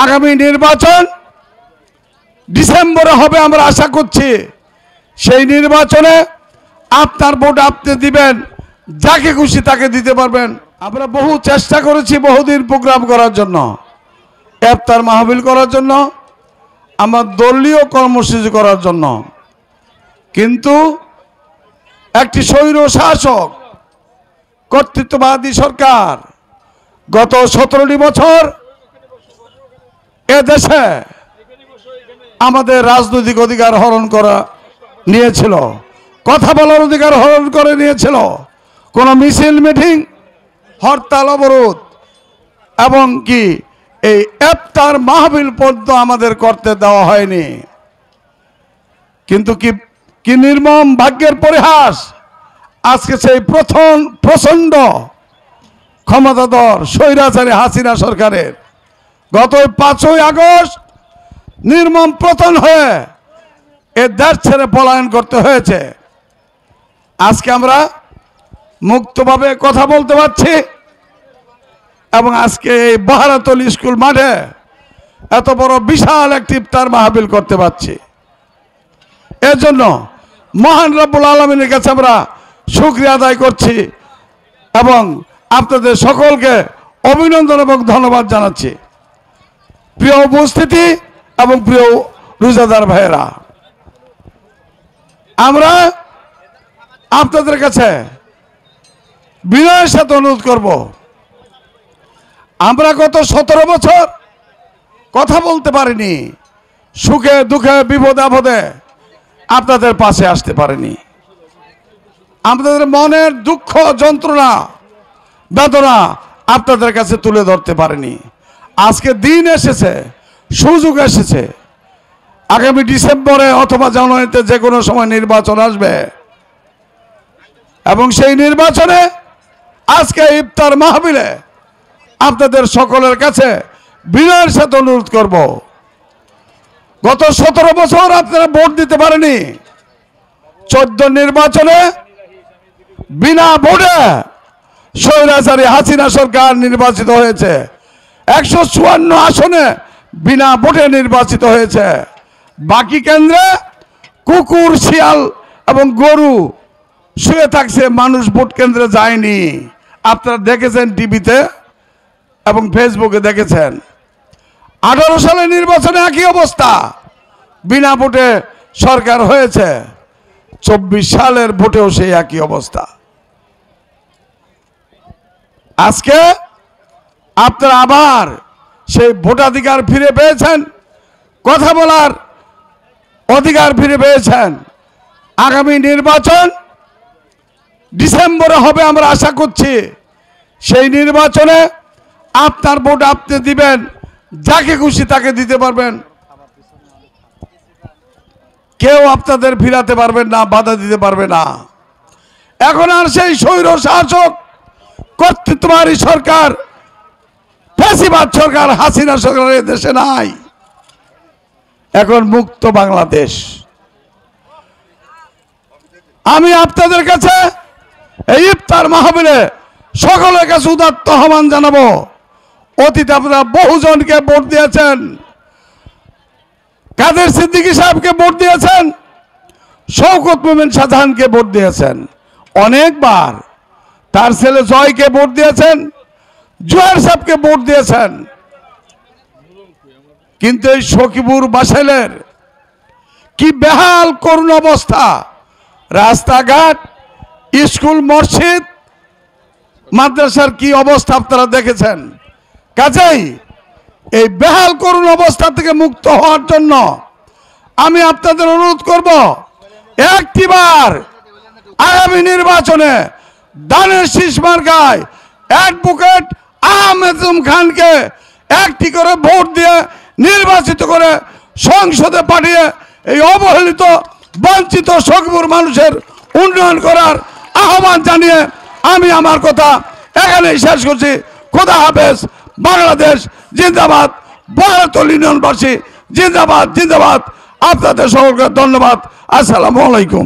আগামী নির্বাচন ডিসেম্বরে হবে আমরা আশা করছি। সেই নির্বাচনে আপনার ভোট আপনি দিবেন, যাকে খুশি তাকে দিতে পারবেন। আমরা বহু চেষ্টা করেছি, বহুদিন প্রোগ্রাম করার জন্য, ইফতার মাহফিল করার জন্য, আমার দলীয় কর্মসূচি করার জন্য, কিন্তু একটি স্বৈর শাসক কর্তৃত্ববাদী সরকার গত 17টি বছর এদেশে আমাদের রাজনৈতিক অধিকার হরণ করা নিয়েছিল, কথা বলার অধিকার হরণ করে নিয়েছিল। কোনো মিছিল মিটিং, হরতাল, অবরোধ এবং কি এই ইফতার মাহফিল পর্যন্ত আমাদের করতে দেওয়া হয়নি। কিন্তু কি নির্মম ভাগ্যের পরিহাস, আজকে সেই প্রথম প্রচণ্ড ক্ষমতাধর স্বৈরাচারী হাসিনা সরকারের গত 5ই আগস্ট নির্মম পতন হয়ে এ দেশ ছেড়ে পলায়ন করতে হয়েছে। আজকে আমরা মুক্তভাবে কথা বলতে পারছি এবং আজকে এই বহারাতল স্কুল মাঠে এত বড় বিশাল একটি ইফতার মাহফিল করতে পারছি। এর জন্য মহান রব্বুল আলামিনের কাছে আমরা শুকরিয়া আদায় করছি এবং আপনাদের সকলকে অভিনন্দন এবং ধন্যবাদ জানাচ্ছি। প্রিয় উপস্থিতি এবং প্রিয় রোজাদার ভাইয়েরা, আমরা আপনাদের কাছে বিনয়ের সাথে অনুরোধ করব, আমরা গত 17 বছর কথা বলতে পারিনি, সুখে দুঃখে বিপদে আপদে আপনাদের পাশে আসতে পারিনি, আপনাদের মনের দুঃখ যন্ত্রণা বেদনা আপনাদের কাছে তুলে ধরতে পারিনি। আজকে দিন এসেছে, সুযোগ এসেছে, আগামী ডিসেম্বরে অথবা জানুয়ারিতে যে কোনো সময় নির্বাচন আসবে এবং সেই নির্বাচনে আজকে ইফতার মাহফিলে আপনাদের সকলের কাছে বিনয়ের সাথে অনুরোধ করব, গত 17 বছর আপনারা ভোট দিতে পারেনি। 14 নির্বাচনে বিনা ভোটে স্বৈরাচারী হাসিনা সরকার নির্বাচিত হয়েছে। 154 আসনে বিনা ভোটে নির্বাচিত হয়েছে। বাকি কেন্দ্রে কুকুর, শিয়াল এবং গরু শুয়ে থাকছে, মানুষ ভোট কেন্দ্রে যায়নি। আপনারা দেখেছেন টিভিতে এবং ফেসবুকে দেখেছেন। 18 সালের নির্বাচনে একই অবস্থা, বিনা ভোটে সরকার হয়েছে। 24 সালের ভোটেও সেই একই অবস্থা। আজকে আপনারা আবার সেই ভোটাধিকার ফিরে পেয়েছেন, কথা বলার অধিকার ফিরে পেয়েছেন। আগামী নির্বাচন ডিসেম্বরে হবে আমরা আশা করছি। সেই নির্বাচনে আপনার ভোট আপনি দিবেন, যাকে খুশি তাকে দিতে পারবেন। কেউ আপনাদের ফিরাতে পারবেন না, বাধা দিতে পারবে না। এখন আর সেই স্বৈর শাসক কর্তৃত্ববাদী সরকার, ফ্যাসিবাদ সরকার, হাসিনা সরকারের দেশে নাই। এখন মুক্ত বাংলাদেশ। আমি আপনাদের কাছে এই ইফতার মাহফিলে সকলের কাছে উদাত্ত আহ্বান জানাবো। অতীতে আপনারা বহুজনকে ভোট দিয়েছেন, কাদের সিদ্দিকী সাহেবকে ভোট দিয়েছেন, শওকত মোমেন শাহজাহানকে ভোট দিয়েছেন অনেকবার, তার ছেলে জয়কে ভোট দিয়েছেন, জোয়ার সাহেবকে ভোট দিয়েছেন। কিন্তু এই সখীপুর বাসাইলের কি বেহাল করুণ অবস্থা, রাস্তাঘাট, স্কুল, মসজিদ, মাদ্রাসার কি অবস্থা আপনারা দেখেছেন। কাজেই এই বেহাল করুণ অবস্থা থেকে মুক্ত হওয়ার জন্য আমি আপনাদের অনুরোধ করব, একটিবার আগামী নির্বাচনে দানের শীষ মার্কায় অ্যাডভোকেট আহমেদ খানকে একটি করে ভোট দিয়ে নির্বাচিত করে সংসদে পাঠিয়ে এই অবহেলিত বঞ্চিত সখীপুর মানুষের উন্নয়ন করার আহ্বান জানিয়ে আমি আমার কথা এখানেই শেষ করছি। খোদা হাফেজ। বাংলাদেশ জিন্দাবাদ। বহারাতল ইউনিয়নবাসী জিন্দাবাদ, জিন্দাবাদ। আপনাদের সকলকে ধন্যবাদ। আসসালামু আলাইকুম।